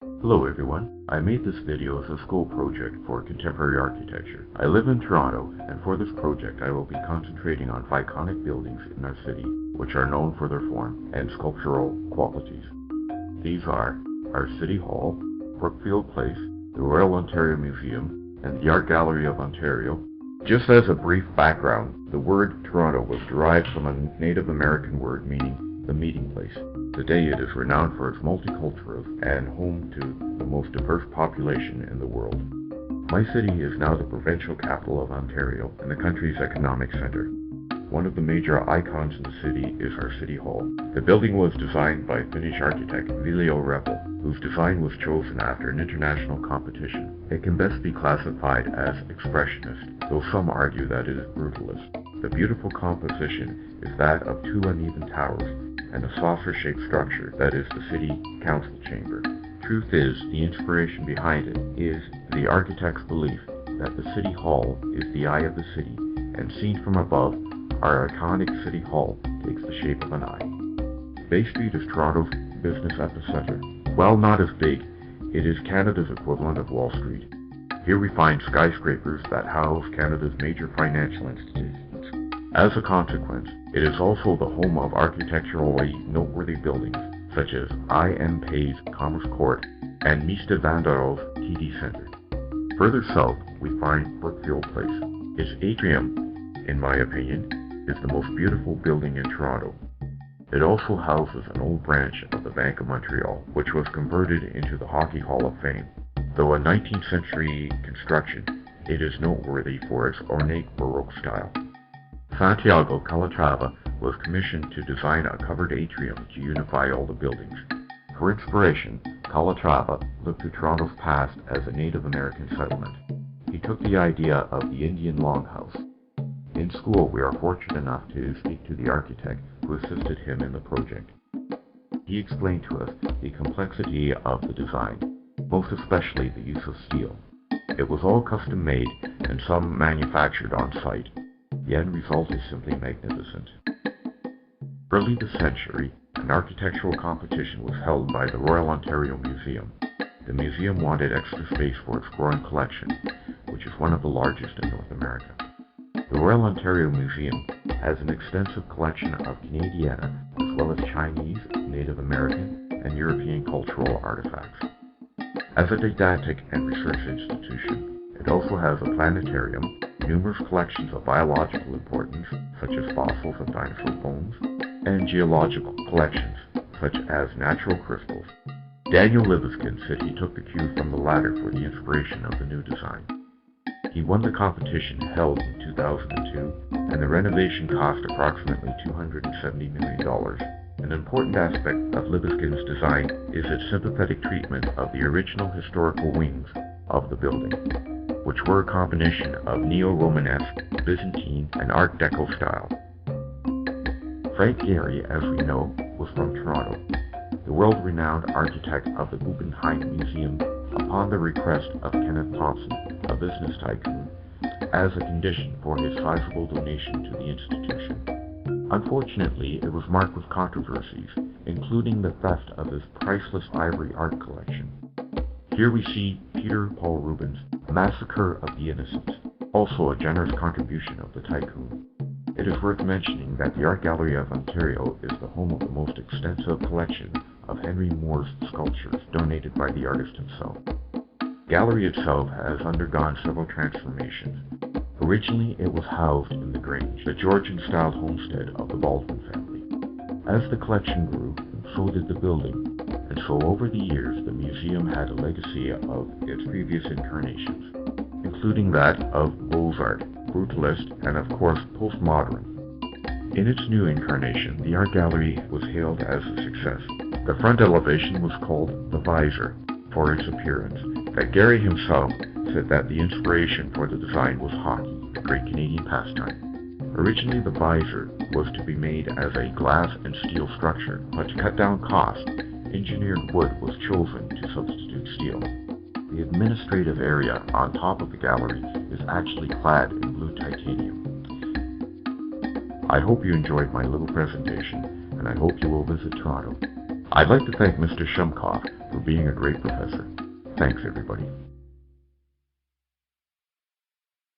Hello everyone, I made this video as a school project for contemporary architecture. I live in Toronto, and for this project I will be concentrating on iconic buildings in our city which are known for their form and sculptural qualities. These are our City Hall, Brookfield Place, the Royal Ontario Museum, and the Art Gallery of Ontario. Just as a brief background, the word Toronto was derived from a Native American word meaning the meeting place. Today it is renowned for its multiculturalism and home to the most diverse population in the world. My city is now the provincial capital of Ontario and the country's economic center. One of the major icons in the city is our City Hall. The building was designed by Finnish architect Viljo Reppel, whose design was chosen after an international competition. It can best be classified as expressionist, though some argue that it is brutalist. The beautiful composition is that of two uneven towers and a saucer-shaped structure that is the city council chamber. Truth is, the inspiration behind it is the architect's belief that the City Hall is the eye of the city, and seen from above, our iconic City Hall takes the shape of an eye. Bay Street is Toronto's business epicenter. While not as big, it is Canada's equivalent of Wall Street. Here we find skyscrapers that house Canada's major financial institutions. As a consequence, it is also the home of architecturally noteworthy buildings such as I.M. Pei's Commerce Court and Mr. Vanderol's TD Centre. Further south, we find Brookfield Place. Its atrium, in my opinion, is the most beautiful building in Toronto. It also houses an old branch of the Bank of Montreal, which was converted into the Hockey Hall of Fame. Though a 19th century construction, it is noteworthy for its ornate Baroque style. Santiago Calatrava was commissioned to design a covered atrium to unify all the buildings. For inspiration, Calatrava looked to Toronto's past as a Native American settlement. He took the idea of the Indian longhouse. In school, we are fortunate enough to speak to the architect who assisted him in the project. He explained to us the complexity of the design, most especially the use of steel. It was all custom made and some manufactured on site. The end result is simply magnificent. Early this century, an architectural competition was held by the Royal Ontario Museum. The museum wanted extra space for its growing collection, which is one of the largest in North America. The Royal Ontario Museum has an extensive collection of Canadian as well as Chinese, Native American, and European cultural artifacts. As a didactic and research institution, it also has a planetarium, numerous collections of biological importance, such as fossils of dinosaur bones, and geological collections, such as natural crystals. Daniel Libeskind said he took the cue from the latter for the inspiration of the new design. He won the competition held in 2002, and the renovation cost approximately $270 million. An important aspect of Libeskind's design is its sympathetic treatment of the original historical wings of the building, which were a combination of Neo-Romanesque, Byzantine, and Art Deco style. Frank Gehry, as we know, was from Toronto, the world-renowned architect of the Guggenheim Museum, upon the request of Kenneth Thompson, a business tycoon, as a condition for his sizable donation to the institution. Unfortunately, it was marked with controversies, including the theft of his priceless ivory art collection. Here we see Peter Paul Rubens' Massacre of the Innocents, also a generous contribution of the tycoon. It is worth mentioning that the Art Gallery of Ontario is the home of the most extensive collection of Henry Moore's sculptures donated by the artist himself. The gallery itself has undergone several transformations. Originally, it was housed in the Grange, the Georgian-styled homestead of the Baldwin family. As the collection grew, so did the building, and so over the years the museum had a legacy of its previous incarnations, including that of Beaux-Art, Brutalist, and of course postmodern. In its new incarnation, the art gallery was hailed as a success. The front elevation was called the Visor for its appearance. That Gehry himself said that the inspiration for the design was hockey, the great Canadian pastime. Originally, the Visor was to be made as a glass and steel structure, but to cut down costs, engineered wood was chosen to substitute steel. The administrative area on top of the gallery is actually clad in blue titanium. I hope you enjoyed my little presentation, and I hope you will visit Toronto. I'd like to thank Mr. Shumkoff for being a great professor. Thanks, everybody.